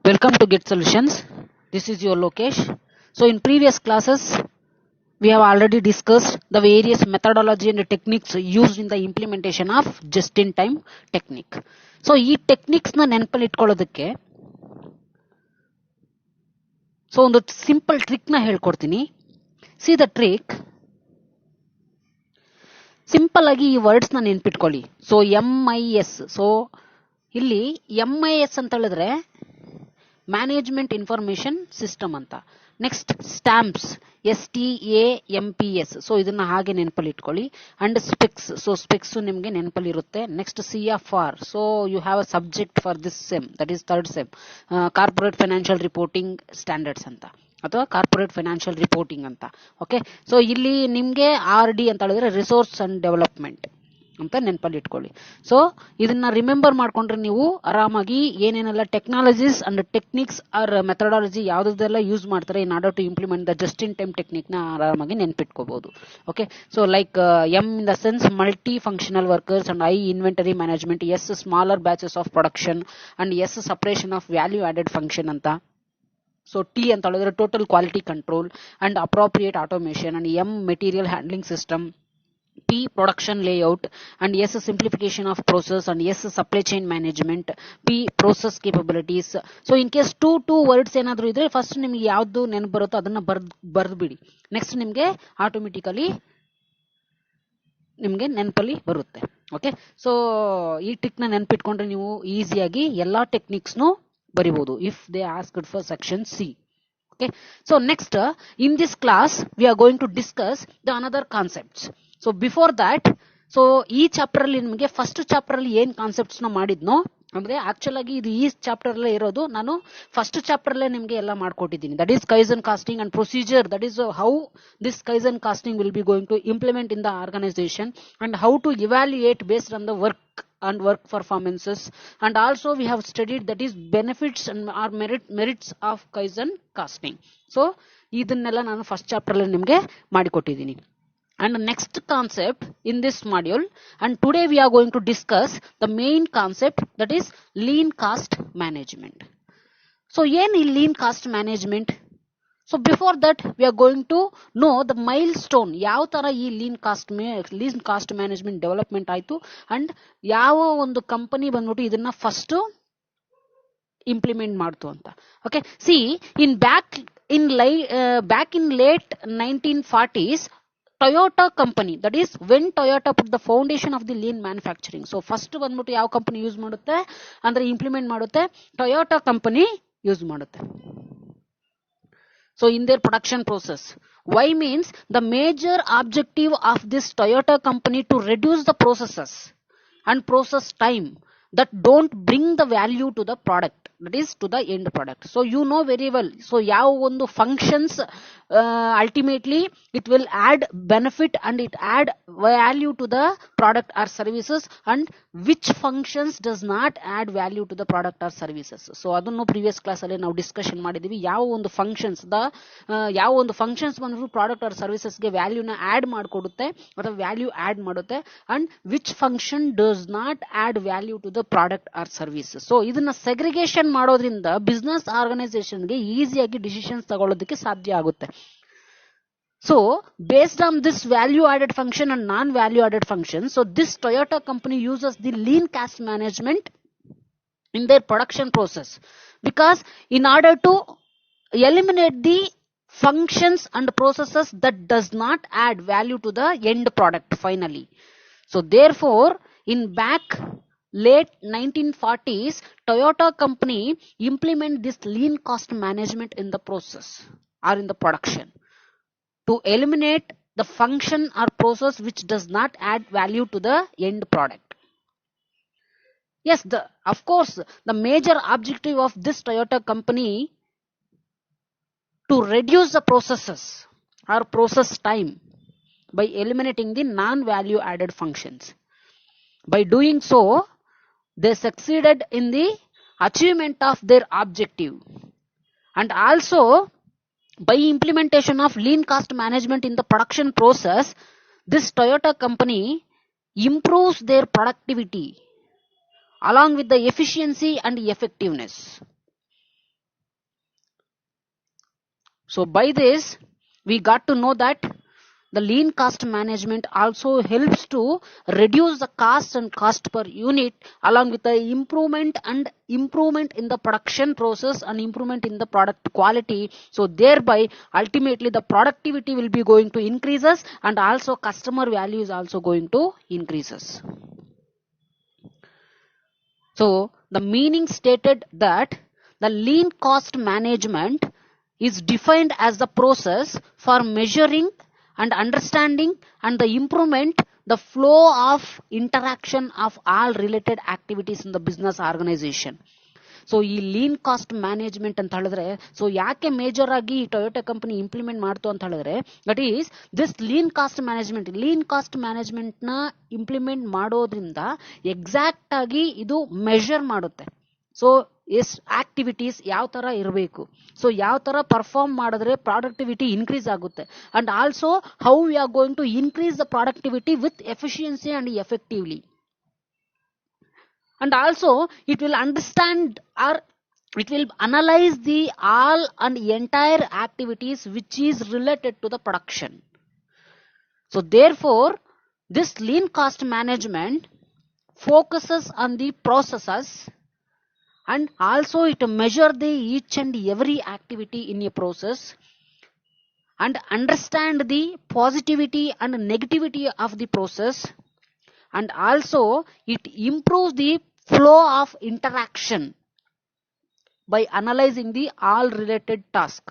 Welcome to Get Solutions. This is your Lokesh. So in previous classes, we have already discussed the various methodology and techniques used in the implementation of just-in-time technique. So ಈ techniques ನ ನೆನಪಲ್ಲಿ ಇಟ್ಕೊಳ್ಳೋದಕ್ಕೆ ಒಂದು simple trick ನ ಹೇಳ್ಕೊಡ್ತೀನಿ. C the trick. Simple ಆಗಿ ಈ words ನ ನೆನ್ಪಿಟ್ಕೊಳ್ಳಿ. So MIS. ಸೊ ಇಲ್ಲಿ MIS ಅಂತ ಹೇಳಿದ್ರೆ ಮ್ಯಾನೇಜ್ಮೆಂಟ್ ಇನ್ಫಾರ್ಮೇಶನ್ ಸಿಸ್ಟಮ್ ಅಂತ. Next stamps STAMPS. ಸೊ ಇದನ್ನ ಹಾಗೆ ನೆನಪಲ್ಲಿ ಇಟ್ಕೊಳ್ಳಿ. And specs. ಸೊ ಸ್ಪೆಕ್ಸ್ ನಿಮ್ಗೆ ನೆನಪಲ್ಲಿ ಇರುತ್ತೆ. Next CFR. So you have a subject for this sem, that is third sem, corporate financial reporting standards ಅಂತ ಅಥವಾ ಕಾರ್ಪೊರೇಟ್ ಫೈನಾನ್ಷಿಯಲ್ ರಿಪೋರ್ಟಿಂಗ್ ಅಂತ. ಓಕೆ, ಸೊ ಇಲ್ಲಿ ನಿಮ್ಗೆ RD ಅಂತ ಹೇಳಿದ್ರೆ ರಿಸೋರ್ಸ್ ಅಂಡ್ ಡೆವಲಪ್ಮೆಂಟ್ ಅಂತ ನೆನಪಲ್ಲಿ ಇಟ್ಕೊಳ್ಳಿ. ಸೊ ಇದನ್ನ ರಿಮೆಂಬರ್ ಮಾಡ್ಕೊಂಡ್ರೆ ನೀವು ಆರಾಮಾಗಿ ಏನೇನೆಲ್ಲ technologies and techniques or methodology ಯಾವ್ದೆಲ್ಲ ಯೂಸ್ ಮಾಡ್ತಾರೆ in order to implement the just in time technique ನ ಆರಾಮಾಗಿ ನೆನ್ಪಿಟ್ಕೋಬಹುದು. Okay, so like M in the sense multi functional workers and I inventory management, S smaller batches of production and S separation of value added function ಅಂತ. So T ಅಂತ ಹೇಳಿದ್ರೆ total quality control and appropriate automation and M material handling system, P production layout and S simplification of process and S supply chain management, P process capabilities. So in case two words ಏನಾದ್ರು ಇದ್ರೆ first ನಿಮ್ಗೆ ಯಾವ್ದು ನೆನಪು ಬರುತ್ತೋ ಅದನ್ನ ಬರ್ದು ಬಿಡಿ. Next ನಿಮ್ಗೆ ಆಟೋಮೆಟಿಕಲಿ ನಿಮ್ಗೆ ನೆನಪಲ್ಲಿ ಬರುತ್ತೆ. ಓಕೆ, ಸೊ ಈ ಟ್ರಿಕ್ ನ ನೆನಪಿಟ್ಕೊಂಡ್ರೆ ನೀವು ಈಸಿಯಾಗಿ ಎಲ್ಲಾ ಟೆಕ್ನಿಕ್ಸ್ ನು ಬರಿಬಹುದು if they asked for section C. Okay, so next in this class we are going to discuss the another concepts. So before that, so ಈ ಚಾಪ್ಟರ್ ಅಲ್ಲಿ ನಿಮಗೆ ಫಸ್ಟ್ ಚಾಪ್ಟರ್ ಅಲ್ಲಿ ಏನ್ ಕಾನ್ಸೆಪ್ಟ್ಸ್ ನ ಮಾಡಿದ್ನೋ ಅಂದ್ರೆ ಆಕ್ಚುಲ್ ಆಗಿ ಇದು ಈ ಚಾಪ್ಟರ್ ಅಲ್ಲೇ ಇರೋದು. ನಾನು ಫಸ್ಟ್ ಚಾಪ್ಟರ್ ಅಲ್ಲೇ ನಿಮ್ಗೆ ಎಲ್ಲ ಮಾಡ್ಕೊಟ್ಟಿದ್ದೀನಿ. That is kaizen costing and procedure. That is how this kaizen costing will be going to implement in the organisation and how to evaluate based on the work and work performances, and also we have studied that is benefits and or merits of Kaizen casting. So ಇದನ್ನೆಲ್ಲ ನಾನು first chapter ಅಲ್ಲಿ ನಿಮಗೆ ಮಾಡಿಕೊಟ್ಟಿದ್ದೀನಿ. And next concept in this module, and today we are going to discuss the main concept, that is lean cost management. So ಏನ್ ಈ lean cost management? So before that we are going to know the milestone, ಯಾವ ತರ ಈ lean cost management development ಆಯ್ತು and ಯಾವ ಒಂದು company ಬಂದ್ಬಿಟ್ಟು ಇದನ್ನ ಫಸ್ಟ್ ಇಂಪ್ಲಿಮೆಂಟ್ ಮಾಡ್ತು ಅಂತ. Okay, C in back in late 1940s Toyota company, that is when Toyota put the foundation of the lean manufacturing. So first ಬಂದ್ಬಿಟ್ಟು ಯಾವ ಕಂಪನಿ ಯೂಸ್ ಮಾಡುತ್ತೆ ಅಂದ್ರೆ ಇಂಪ್ಲಿಮೆಂಟ್ ಮಾಡುತ್ತೆ, Toyota ಕಂಪನಿ ಯೂಸ್ ಮಾಡುತ್ತೆ. So in their production process, why means the major objective of this Toyota company to reduce the processes and process time that don't bring the value to the product, that is to the end product. So you know very well, so ಯಾವ ಒಂದು functions ultimately it will add benefit and it add value to the product or services, and which functions does not add value to the product or services. So ಅದನ್ನು previous class ಅಲ್ಲಿ ನಾವು discussion ಮಾಡಿದೀವಿ. ಯಾವ ಒಂದು functions ಬಂದ್ಬಿಟ್ಟು product or services ಗೆ ವ್ಯಾಲ್ಯೂನ add ಮಾಡಿಕೊಡುತ್ತೆ ಅಥವಾ ವ್ಯಾಲ್ಯೂ ಆಡ್ ಮಾಡುತ್ತೆ, and which function does not add value to the product or services. So ಇದನ್ನ ಸೆಗ್ರಿಗೇಷನ್ ಮಾಡೋದ್ರಿಂದ ಬಿಸ್ನೆಸ್ ಆರ್ಗನೈಸೇಷನ್ಗೆ ಈಸಿಯಾಗಿ ಡಿಸಿಷನ್ಸ್ ತಗೊಳ್ಳೋದಕ್ಕೆ ಸಾಧ್ಯ ಆಗುತ್ತೆ. So based on this value added function and non value added function, so this Toyota company uses the lean cost management in their production process, because in order to eliminate the functions and processes that does not add value to the end product finally. So therefore in back late 1940s Toyota company implement this lean cost management in the process or in the production to eliminate the function or process which does not add value to the end product. Yes, of course the major objective of this Toyota company to reduce the processes or process time by eliminating the non-value added functions. By doing so, they succeeded in the achievement of their objective, and also by implementation of lean cost management in the production process, this Toyota company improves their productivity along with the efficiency and effectiveness. So by this we got to know that the lean cost management also helps to reduce the cost and cost per unit, along with the improvement in the production process and improvement in the product quality. So thereby ultimately the productivity will be going to increases, and also customer value is also going to increases. So the meaning stated that the lean cost management is defined as the process for measuring and understanding and the improvement the flow of interaction of all related activities in the business organization. So ಈ lean cost management ಅಂತ ಹೇಳಿದ್ರೆ, so ಯಾಕೆ major ಆಗಿ Toyota company implement ಮಾಡ್ತು ಅಂತ ಹೇಳಿದ್ರೆ, that is this lean cost management ನ implement ಮಾಡೋದ್ರಿಂದ ಎಕ್ಸಾಕ್ಟ್ ಆಗಿ ಇದು ಮೆಷರ್ ಮಾಡುತ್ತೆ. ಸೊ ಆಕ್ಟಿವಿಟೀಸ್ ಯಾವ ತರ ಇರಬೇಕು, ಸೊ ಯಾವ ತರ ಪರ್ಫಾರ್ಮ್ ಮಾಡಿದ್ರೆ ಪ್ರಾಡಕ್ಟಿವಿಟಿ ಇನ್ಕ್ರೀಸ್ ಆಗುತ್ತೆ, and also how we are going to increase the productivity with efficiency and effectively. And also it will understand or it will analyze the all and entire activities which is related to the production. So therefore this lean cost management focuses on the processes, and also it measure the each and every activity in a process and understand the positivity and negativity of the process, and also it improves the flow of interaction by analyzing the all related task,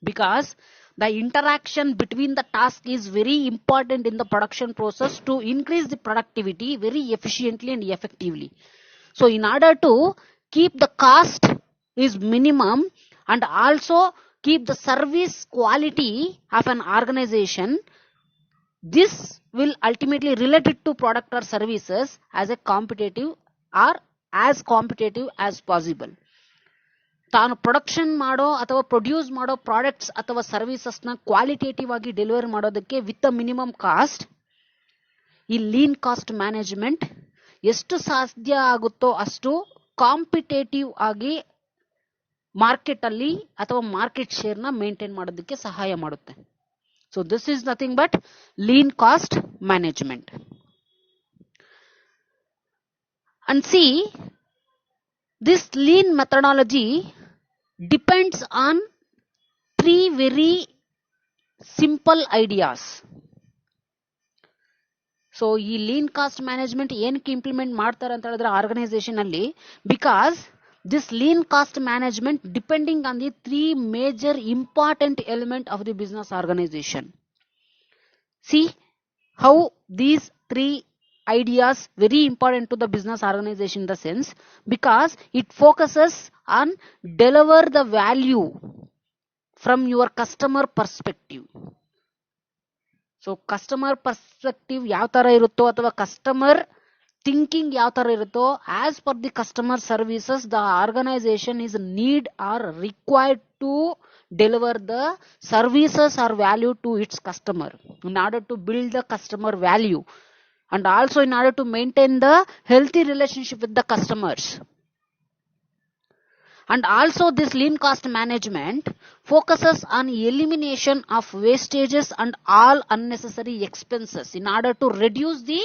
because the interaction between the task is very important in the production process to increase the productivity very efficiently and effectively. So in order to keep the cost is minimum and also keep the service quality of an organization, this will ultimately relate it to product or services as a competitive or as competitive as possible. ತಾನು production ಮಾಡೋ ಅಥವಾ produce ಮಾಡೋ products ಅಥವಾ services ನ qualitative ಆಗಿ delivery ಮಾಡೋದಕ್ಕೆ with minimum cost ಈ lean cost management ಎಷ್ಟು ಸಾಧ್ಯ ಆಗುತ್ತೋ ಅಷ್ಟು ಕಾಂಪಿಟೇಟಿವ್ ಆಗಿ ಮಾರ್ಕೆಟ್ ಅಲ್ಲಿ ಅಥವಾ ಮಾರ್ಕೆಟ್ ಶೇರ್ ನ ಮೇಂಟೈನ್ ಮಾಡೋದಕ್ಕೆ ಸಹಾಯ ಮಾಡುತ್ತೆ. So this is nothing but lean cost management. And see, this lean methodology depends on three very simple ideas. So ಈ lean cost management ಏನಕ್ಕೆ ಇಂಪ್ಲಿಮೆಂಟ್ ಮಾಡ್ತಾರೆ ಅಂತ ಹೇಳಿದ್ರೆ ಆರ್ಗನೈಸೇಷನ್ ಅಲ್ಲಿ, because this lean cost management depending on the three major important element of the business organization. See how these three ideas very important to the business organization in the sense, because it focuses on deliver the value from your customer perspective. So customer perspective ಯಾವ ತರ ಇರುತ್ತೋ ಅಥವಾ customer thinking ಯಾವ ತರ ಇರುತ್ತೋ, as per the customer services the organisation is need or required to deliver the services or value to its customer in order to build the customer value, and also in order to maintain the healthy relationship with the customers. And also this lean cost management focuses on elimination of wastages and all unnecessary expenses in order to reduce the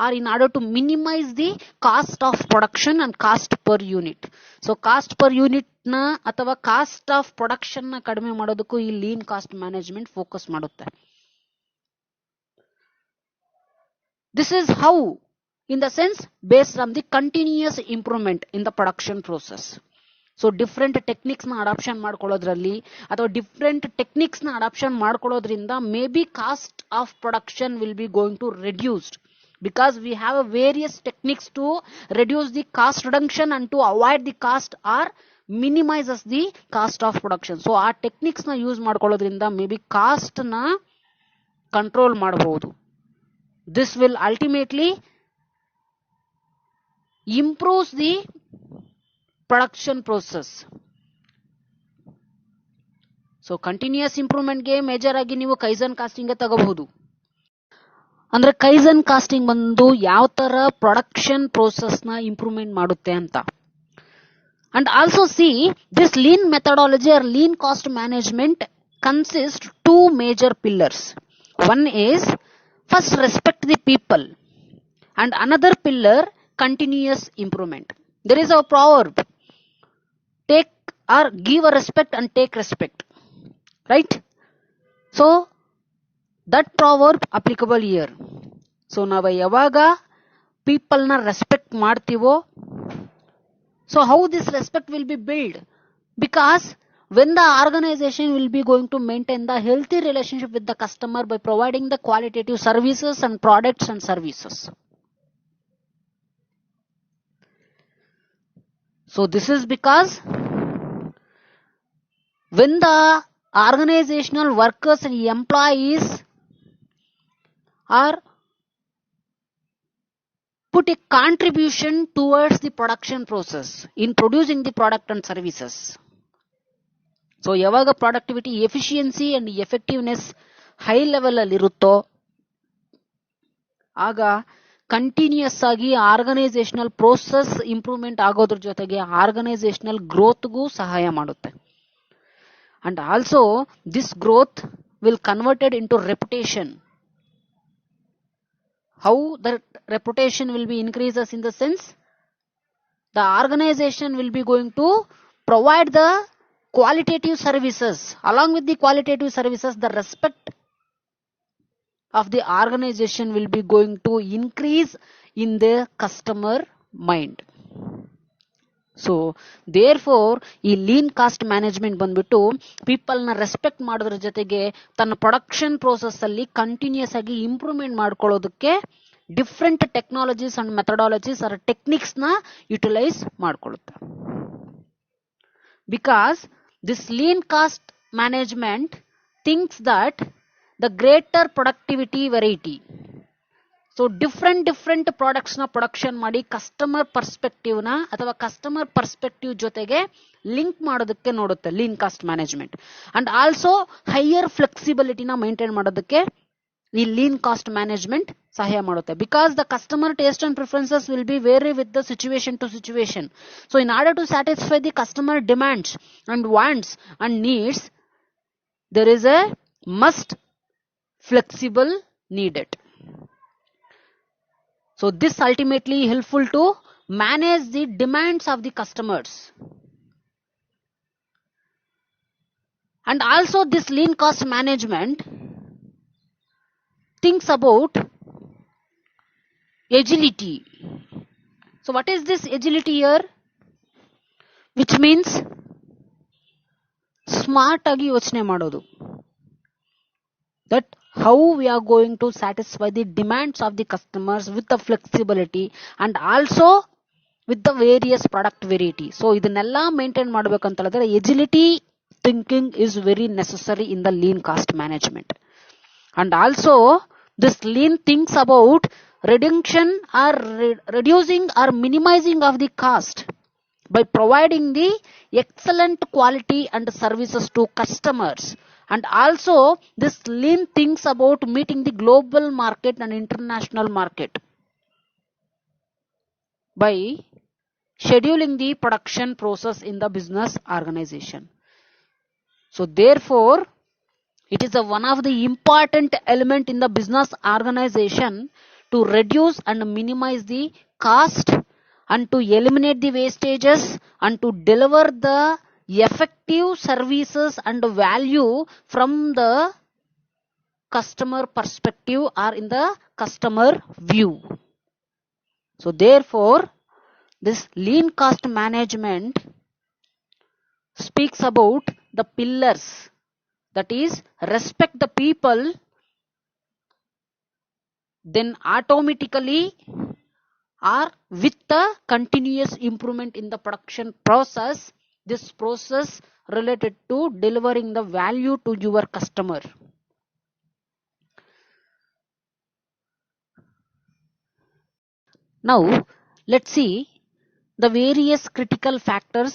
or in order to minimize the cost of production and cost per unit. So cost per unit na ಅಥವಾ cost of production ನ ಕಡಿಮೆ ಮಾಡೋದಕ್ಕೂ ಈ lean cost management focus ಮಾಡುತ್ತೆ. This is how, in the sense, based on the continuous improvement in the production process. So different techniques ನ adoption ಮಾಡ್ಕೊಳ್ಳೋದ್ರಲ್ಲಿ ಅಥವಾ different techniques ನ ಅಡಾಪ್ಷನ್ ಮಾಡ್ಕೊಳ್ಳೋದ್ರಿಂದ may be cost of production will be going to reduced, because we have a various techniques to reduce the cost reduction and to avoid the cost or minimizes the cost of production. So ಆ techniques ನ use ಮಾಡ್ಕೊಳ್ಳೋದ್ರಿಂದ may be cost ನ control ಮಾಡಬಹುದು. This will ultimately improves the production process. So continuous improvement ಗೆ major ಆಗಿ ನೀವು kaizen casting ತಗೋಬಹುದು. ಅಂದ್ರೆ ಕೈಸನ್ ಕಾಸ್ಟಿಂಗ್ ಬಂದು ಯಾವ ತರ ಪ್ರೊಡಕ್ಷನ್ ಪ್ರೋಸೆಸ್ ನ ಇಂಪ್ರೂವ್ಮೆಂಟ್ ಮಾಡುತ್ತೆ ಅಂತ. And also see, this lean methodology or lean cost management consists two major pillars. One is first respect the people, and another pillar continuous improvement. There is a proverb, take or give a respect and take respect, right? So that proverb applicable here. So ನಾವು ಯಾವಾಗ people na respect ಮಾಡ್ತೀವೋ, so how this respect will be built? Because when the organization will be going to maintain the healthy relationship with the customer by providing the qualitative services and products and services. So this is because when the organizational workers and employees are put a contribution towards the production process in producing the product and services. So ಯಾವಾಗ productivity, efficiency and effectiveness high level ಅಲ್ಲಿ ಇರುತ್ತೋ, ಆಗ continuous ಆಗಿ organisational process improvement ಆಗೋದ್ರ ಜೊತೆಗೆ organisational ಗ್ರೋತ್ಗೂ ಸಹಾಯ ಮಾಡುತ್ತೆ. And also this growth will converted into reputation. How the reputation will be increases in the sense, the organization will be going to provide the qualitative services. Along with the qualitative services, the respect of the organization will be going to increase in the customer mind. So therefore ಈ lean cost management ಬಂದ್ಬಿಟ್ಟು people ನ respect ಮಾಡೋದ್ರ ಜೊತೆಗೆ ತನ್ನ production process ಅಲ್ಲಿ continuous ಆಗಿ improvement ಮಾಡ್ಕೊಳ್ಳೋದಕ್ಕೆ different technologies and methodologies or techniques ನ ಯುಟಿಲೈಸ್ ಮಾಡ್ಕೊಳ್ಳುತ್ತೆ. Because this lean cost management thinks that the greater productivity variety. So different products ನ ಪ್ರೊಡಕ್ಷನ್ ಮಾಡಿ ಕಸ್ಟಮರ್ ಪರ್ಸ್ಪೆಕ್ಟಿವ್ ನ ಅಥವಾ ಕಸ್ಟಮರ್ ಪರ್ಸ್ಪೆಕ್ಟಿವ್ ಜೊತೆಗೆ ಲಿಂಕ್ ಮಾಡೋದಕ್ಕೆ ನೋಡುತ್ತೆ lean cost management. And also higher ಫ್ಲೆಕ್ಸಿಬಿಲಿಟಿನ ಮೈಂಟೈನ್ ಮಾಡೋದಕ್ಕೆ ಈ ಲೀನ್ ಕಾಸ್ಟ್ ಮ್ಯಾನೇಜ್ಮೆಂಟ್ ಸಹಾಯ ಮಾಡುತ್ತೆ. Because the customer taste and preferences will be vary with the situation to situation. So in order to satisfy the customer demands and wants and needs, there is a must flexible needed. So this ultimately helpful to manage the demands of the customers. And also this lean cost management thinks about agility. So what is this agility here? Which means smart agi yochne madodu, that how we are going to satisfy the demands of the customers with the flexibility and also with the various product variety. So ಇದನ್ನೆಲ್ಲ maintain ಮಾಡಬೇಕಂತ ಹೇಳಿದ್ರೆ agility thinking is very necessary in the lean cost management. And also this lean thinks about reduction or reducing or minimizing of the cost by providing the excellent quality and services to customers. And also this lean thinks about meeting the global market and international market by scheduling the production process in the business organization. So therefore it is one of the important element in the business organization to reduce and minimize the cost and to eliminate the wastages and to deliver the effective services and value from the customer perspective or in the customer view. So therefore this lean cost management speaks about the pillars, that is respect the people, then automatically or with the continuous improvement in the production process, this process related to delivering the value to your customer. Now let's see the various critical factors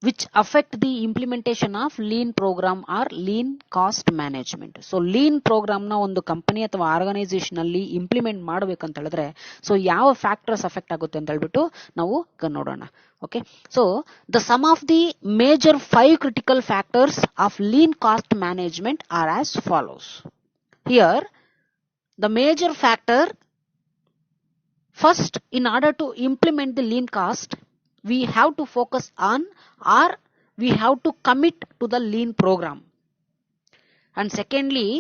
which affect the implementation of lean program or lean cost management. So lean program na ಒಂದು company ಅಥವಾ organisation ಅಲ್ಲಿ implement ಮಾಡಬೇಕಂತ ಹೇಳಿದ್ರೆ so ಯಾವ factors affect ಆಗುತ್ತೆ ಅಂತ ಹೇಳ್ಬಿಟ್ಟು ನಾವು ನೋಡೋಣ. Okay, so the some of the major 5 critical factors of lean cost management are as follows. Here the major factor, first, in order to implement the lean cost, we have to focus on or we have to commit to the lean program. And secondly,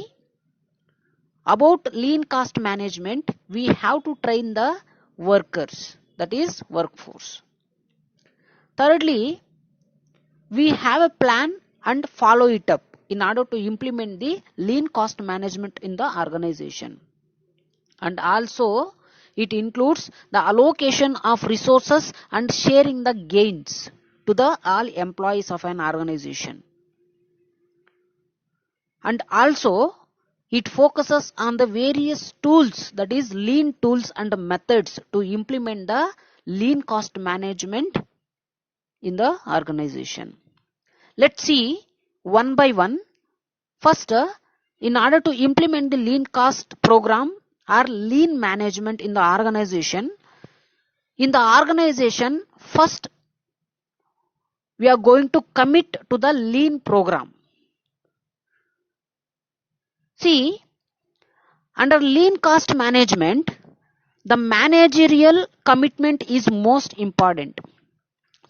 about lean cost management, we have to train the workers, that is workforce. Thirdly, we have a plan and follow it up in order to implement the lean cost management in the organization. And also it includes the allocation of resources and sharing the gains to the all employees of an organization. And also it focuses on the various tools, that is lean tools and methods to implement the lean cost management in the organization. Let's see one by one. First, in order to implement the lean cost program or lean management in the organization, first we are going to commit to the lean program. See, under lean cost management, the managerial commitment is most important.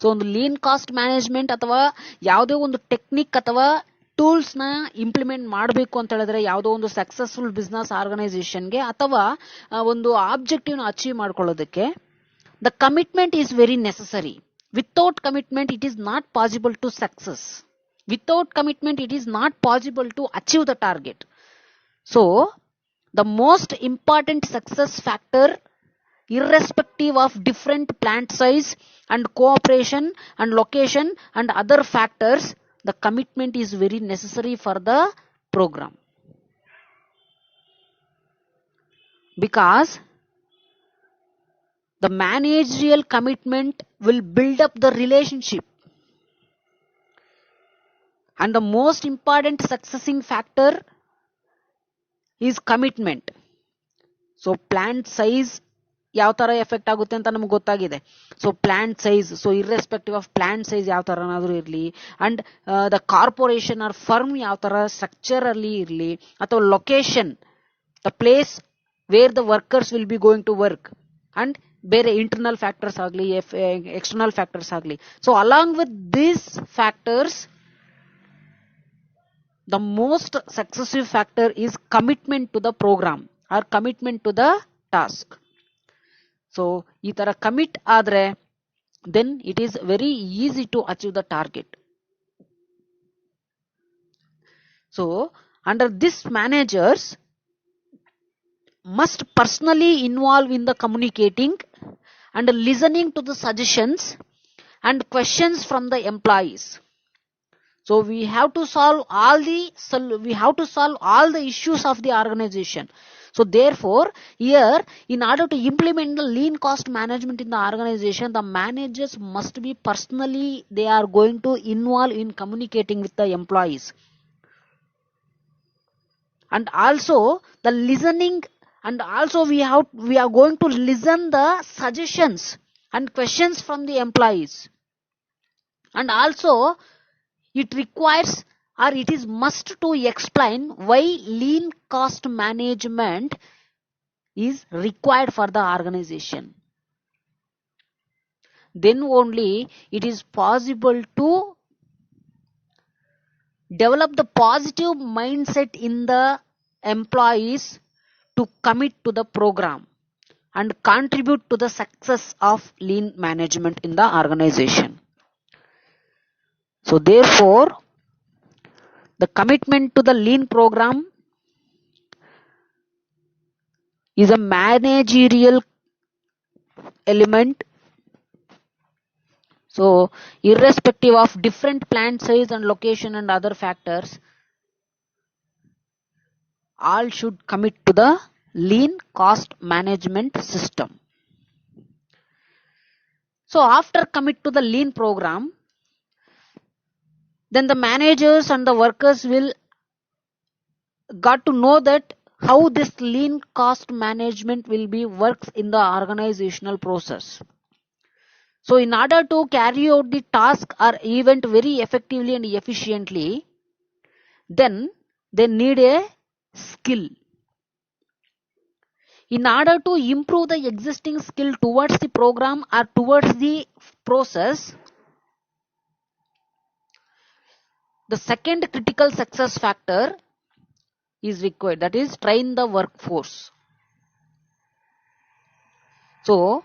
So ಒಂದು lean cost management ಅಥವಾ ಯಾವುದೇ ಒಂದು technique ಅಥವಾ tools ನ implement ಮಾಡಬೇಕು ಅಂತ ಹೇಳಿದ್ರೆ ಯಾವುದೋ ಒಂದು ಸಕ್ಸಸ್ಫುಲ್ ಬಿಸ್ನೆಸ್ ಆರ್ಗನೈಸೇಷನ್ಗೆ ಅಥವಾ ಒಂದು ಆಬ್ಜೆಕ್ಟಿವ್ ನ ಅಚೀವ್ ಮಾಡ್ಕೊಳ್ಳೋದಕ್ಕೆ the commitment is very necessary. Without commitment it is not possible to success. Without commitment it is not possible to achieve the target. So the most important success factor, irrespective of different plant size and cooperation and location and other factors, the commitment is very necessary for the program. Because the managerial commitment will build up the relationship. And the most important successing factor is commitment. So plant size ಯಾವ ತರ effect ಆಗುತ್ತೆ ಅಂತ ನಮ್ಗೆ ಗೊತ್ತಾಗಿದೆ. So plant size, so irrespective of plant size ಯಾವ ತರನಾದ್ರೂ ಇರಲಿ, and the corporation or firm ಯಾವ ತರ ಸ್ಟ್ರಕ್ಚರ್ ಅಲ್ಲಿ ಇರಲಿ, ಅಥವಾ location, the place where the workers will be going to work, and ಬೇರೆ ಇಂಟರ್ನಲ್ ಫ್ಯಾಕ್ಟರ್ಸ್ ಆಗಲಿ ಎಕ್ಸ್ಟರ್ನಲ್ ಫ್ಯಾಕ್ಟರ್ಸ್ ಆಗಲಿ. So along with these factors, the most successive factor is commitment to the programme or commitment to the task. So ಈ ತರ commit ಆದ್ರೆ then it is very easy to achieve the target. So under this, managers must personally involve in the communicating and listening to the suggestions and questions from the employees. So we have to solve all the issues of the organization. So therefore, here, in order to implement the lean cost management in the organization, the managers must be personally, they are going to involve in communicating with the employees. And also the listening, and also we are going to listen the suggestions and questions from the employees. And also it requires, or it is must to explain why lean cost management is required for the organization. Then only it is possible to develop the positive mindset in the employees to commit to the program and contribute to the success of lean management in the organization. So therefore, the commitment to the lean program is a managerial element. So irrespective of different plant size and location and other factors, all should commit to the lean cost management system. So after commit to the lean program, then the managers and the workers will got to know that how this lean cost management will be works in the organizational process. So in order to carry out the task or event very effectively and efficiently, then they need a skill. In order to improve the existing skill towards the program or towards the process, the second critical success factor is required, that is train the workforce. So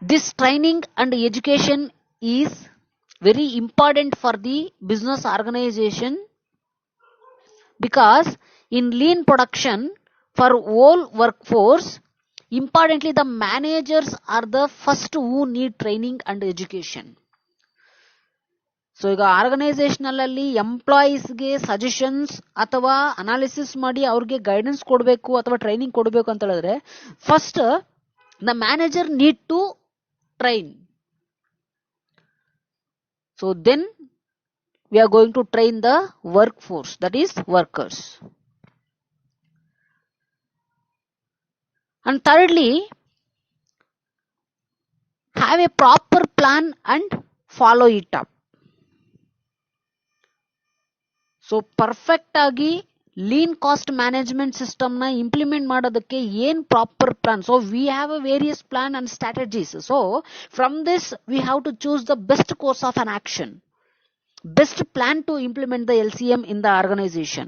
this training and education is very important for the business organization, because in lean production for whole workforce, importantly the managers are the first who need training and education. So ಈಗ organisational ಅಲ್ಲಿ ಎಂಪ್ಲಾಯೀಸ್ಗೆ suggestions ಅಥವಾ analysis ಮಾಡಿ ಅವ್ರಿಗೆ guidance ಕೊಡಬೇಕು ಅಥವಾ training ಕೊಡಬೇಕು ಅಂತ ಹೇಳಿದ್ರೆ first the manager need to train. So then we are going to train the workforce, that is workers. And thirdly, have a proper plan and follow it up. So perfect agi lean cost management system na implement ಮಾಡೋದಕ್ಕೆ ಏನ್ proper plan. So we have a various plan and strategies. So from this we have to choose the best course of an action, best plan to implement the LCM in the organization.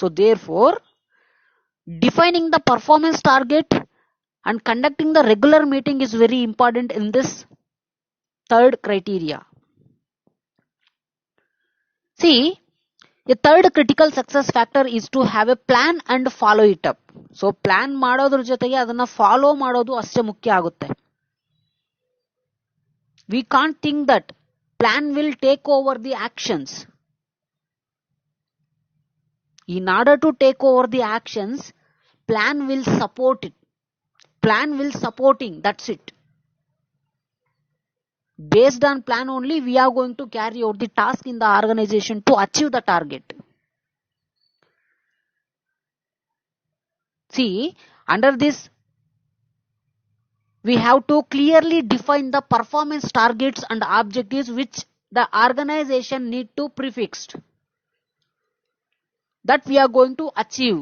So therefore, defining the performance target and conducting the regular meeting is very important in this third criteria. See, a third critical success factor is to have a plan and follow it up. So plan ಮಾಡೋದ್ರ ಜೊತೆಗೆ ಅದನ್ನ follow ಮಾಡೋದು ಅಷ್ಟೇ ಮುಖ್ಯ ಆಗುತ್ತೆ. We can't think that plan will take over the actions. In order to take over the actions, plan will support it. Plan will supporting, that's it. Based on plan only we are going to carry out the task in the organization to achieve the target. See, under this we have to clearly define the performance targets and objectives which the organization need to prefixed, that we are going to achieve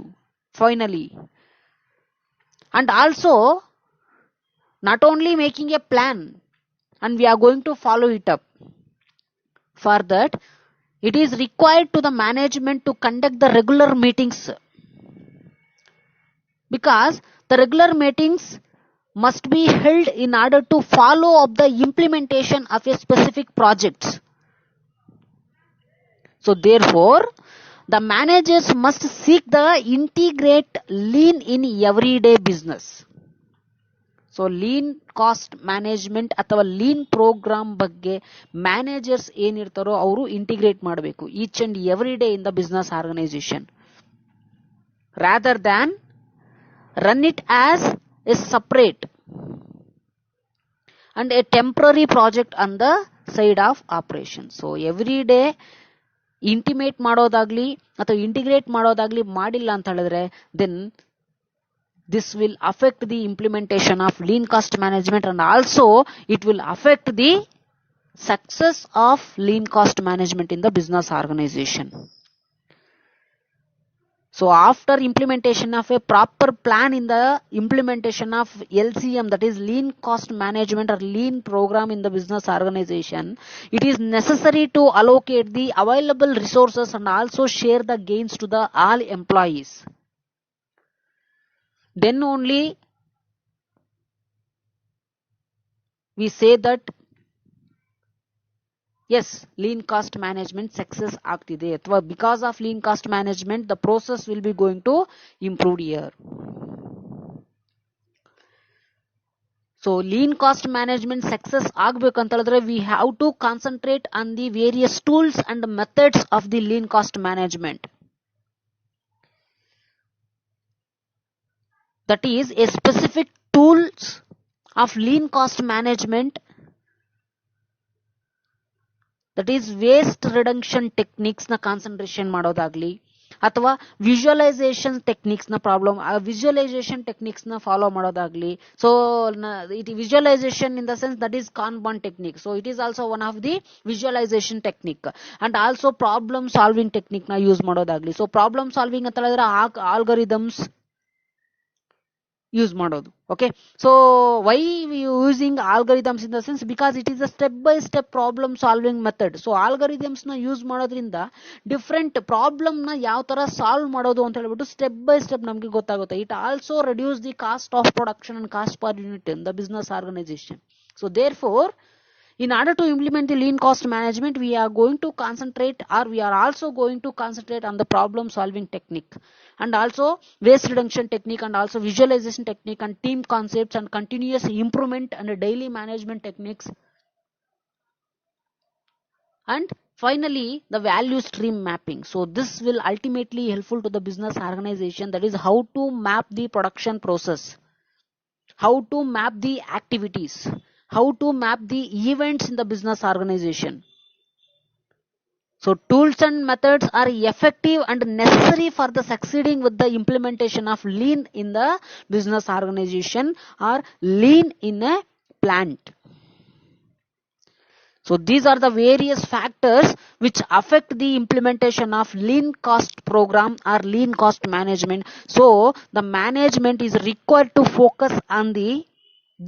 finally. And also not only making a plan and we are going to follow it up, for that it is required to the management to conduct the regular meetings, because the regular meetings must be held in order to follow up the implementation of a specific project. So therefore the managers must seek the integrate lean in everyday business. So lean cost management ಅಥವಾ lean program ಬಗ್ಗೆ managers ಏನಿರ್ತಾರೋ ಅವರು integrate ಮಾಡಬೇಕು each and every day in the business organisation, rather than run it as a separate and a temporary project on the side of operation. So every day intimate ಮಾಡೋದಾಗ್ಲಿ ಅಥವಾ integrate ಮಾಡೋದಾಗ್ಲಿ ಮಾಡಿಲ್ಲ ಅಂತ ಹೇಳಿದ್ರೆ then this will affect the implementation of lean cost management, and also it will affect the success of lean cost management in the business organization. So after implementation of a proper plan in the implementation of LCM, that is lean cost management or lean program in the business organization, it is necessary to allocate the available resources and also share the gains to the all employees. Then only we say that yes, lean cost management success ಆಗ್ತಿದೆ, ಅಥವಾ because of lean cost management the process will be going to improve here. So lean cost management success ಆಗಬೇಕು ಅಂತ ಹೇಳಿದ್ರೆ we have to concentrate on the various tools and methods of the lean cost management. That is a specific tools of lean cost management that is waste reduction techniques ನ concentration ಮಾಡೋದಾಗ್ಲಿ, ಅಥವಾ visualisation techniques ನ visualisation techniques ನ follow ಮಾಡೋದಾಗ್ಲಿ. So it visualisation in the sense that is kanban technique. So it is also one of the visualisation technique. And also problem solving technique ನ use ಮಾಡೋದಾಗ್ಲಿ. So problem solving ಅಂತ ಹೇಳಿದ್ರೆ algorithms use ಮಾಡೋದು. Okay, so why using algorithms in the sense because it is a step by step problem solving method. So algorithms ನ use ಮಾಡೋದ್ರಿಂದ different problem ನ ಯಾವ ತರ ಸಾಲ್ವ್ ಮಾಡೋದು ಅಂತ ಹೇಳ್ಬಿಟ್ಟು ಸ್ಟೆಪ್ ಬೈ ಸ್ಟೆಪ್ ನಮಗೆ ಗೊತ್ತಾಗುತ್ತೆ. It also reduce the cost of production and cost per unit in the business organisation. So therefore, in order to implement the lean cost management, we are going to concentrate, or we are also going to concentrate on the problem solving technique, and also waste reduction technique, and also visualization technique, and team concepts, and continuous improvement, and daily management techniques. And finally, the value stream mapping. So this will ultimately helpful to the business organization, that is how to map the production process, how to map the activities, how to map the events in the business organization. So tools and methods are effective and necessary for the succeeding with the implementation of lean in the business organization or lean in a plant. So these are the various factors which affect the implementation of lean cost program or lean cost management. So the management is required to focus on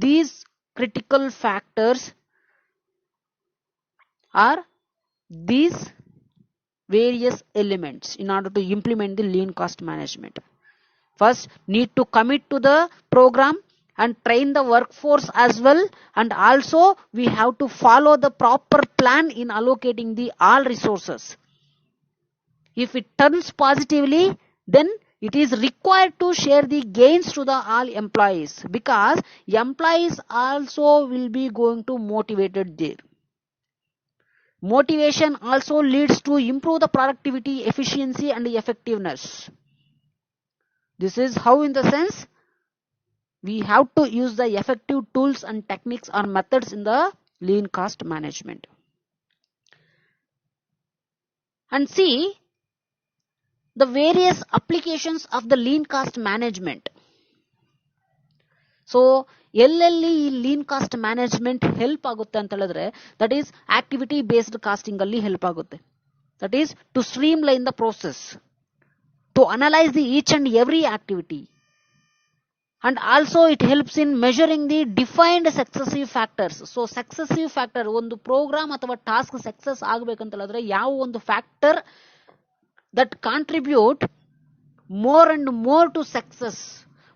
these critical factors are these various elements in order to implement the lean cost management. First, need to commit to the program and train the workforce as well, and also we have to follow the proper plan in allocating the all resources. If it turns positively, then it is required to share the gains to the all employees, because employees also will be going to motivated there. Motivation also leads to improve the productivity, efficiency, and effectiveness. This is how, in the sense, we have to use the effective tools and techniques or methods in the lean cost management. And see the various applications of the lean cost management. So ಎಲ್ಲೆಲ್ಲಿ ಈ lean cost management help ಆಗುತ್ತೆ ಅಂತ ಹೇಳಿದ್ರೆ, that is activity based costing ಅಲ್ಲಿ help ಆಗುತ್ತೆ. That is to streamline the process, to analyse the each and every activity, and also it helps in measuring the defined successive factors. So successive factor, ಒಂದು programme ಅಥವಾ task success ಆಗ್ಬೇಕಂತ ಹೇಳಿದ್ರೆ ಯಾವ ಒಂದು factor that contribute more and more to success,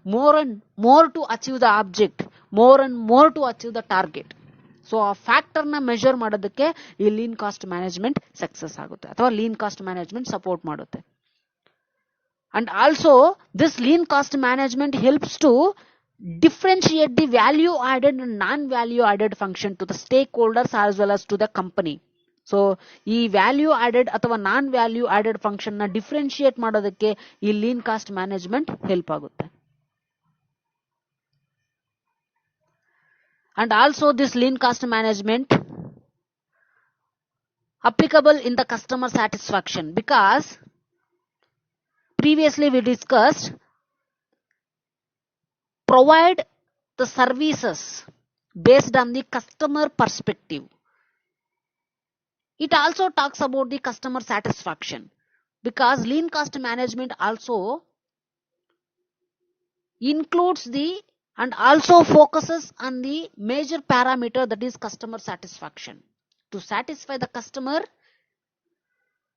more and more to achieve the object, more and more to achieve the target. So ಆ factor ನ measure ಮಾಡೋದಕ್ಕೆ ಈ ಲೀನ್ ಕಾಸ್ಟ್ ಮ್ಯಾನೇಜ್ಮೆಂಟ್ ಸಕ್ಸಸ್ ಆಗುತ್ತೆ ಅಥವಾ ಲೀನ್ ಕಾಸ್ಟ್ ಮ್ಯಾನೇಜ್ಮೆಂಟ್ ಸಪೋರ್ಟ್ ಮಾಡುತ್ತೆ. And also this lean cost management helps to differentiate the value added and non-value added function to the stakeholders as well as to the company. So ಈ value added ಅಥವಾ non value added function ನ differentiate ಮಾಡೋದಕ್ಕೆ ಈ lean cost management help ಆಗುತ್ತೆ. And also this lean cost management applicable in the customer satisfaction, because previously we discussed provide the services based on the customer perspective. It also talks about the customer satisfaction, because lean cost management also includes the and also focuses on the major parameter, that is customer satisfaction. To satisfy the customer,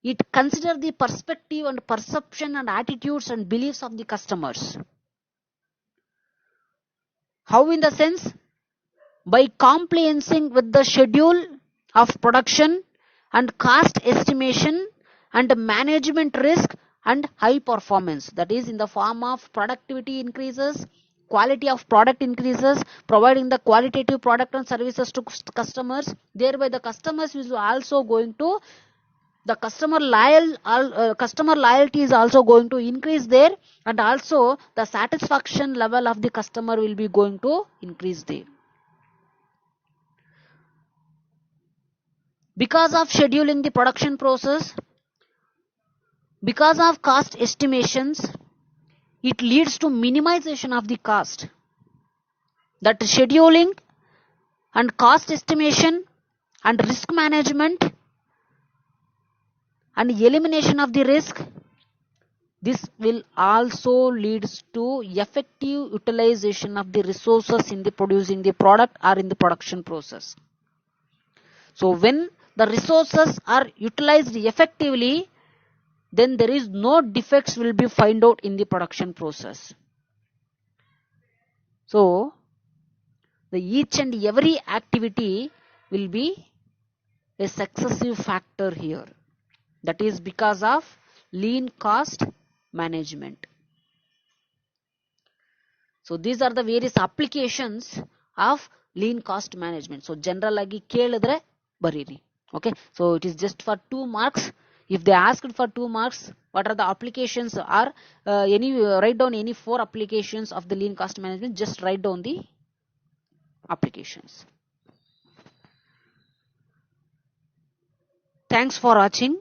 it considers the perspective and perception and attitudes and beliefs of the customers. How, in the sense, by compliancing with the schedule of production and cost estimation and management risk and high performance, that is in the form of productivity increases, quality of product increases, providing the qualitative product and services to customers. Thereby the customers is also going to, the customer loyalty is also going to increase there, and also the satisfaction level of the customer will be going to increase there. Because of scheduling the production process, because of cost estimations, it leads to minimization of the cost. That scheduling and cost estimation and risk management and elimination of the risk, this will also leads to effective utilization of the resources in the producing the product or in the production process. So when the resources are utilized effectively, then there is no defects will be found out in the production process. So the each and every activity will be a successive factor here. That is because of lean cost management. So these are the various applications of lean cost management. So general agi kelidre bariri. Okay. So it is just for 2 marks. If they asked for 2 marks, what are the applications are write down any 4 applications of the lean cost management. Just write down the applications. Thanks for watching.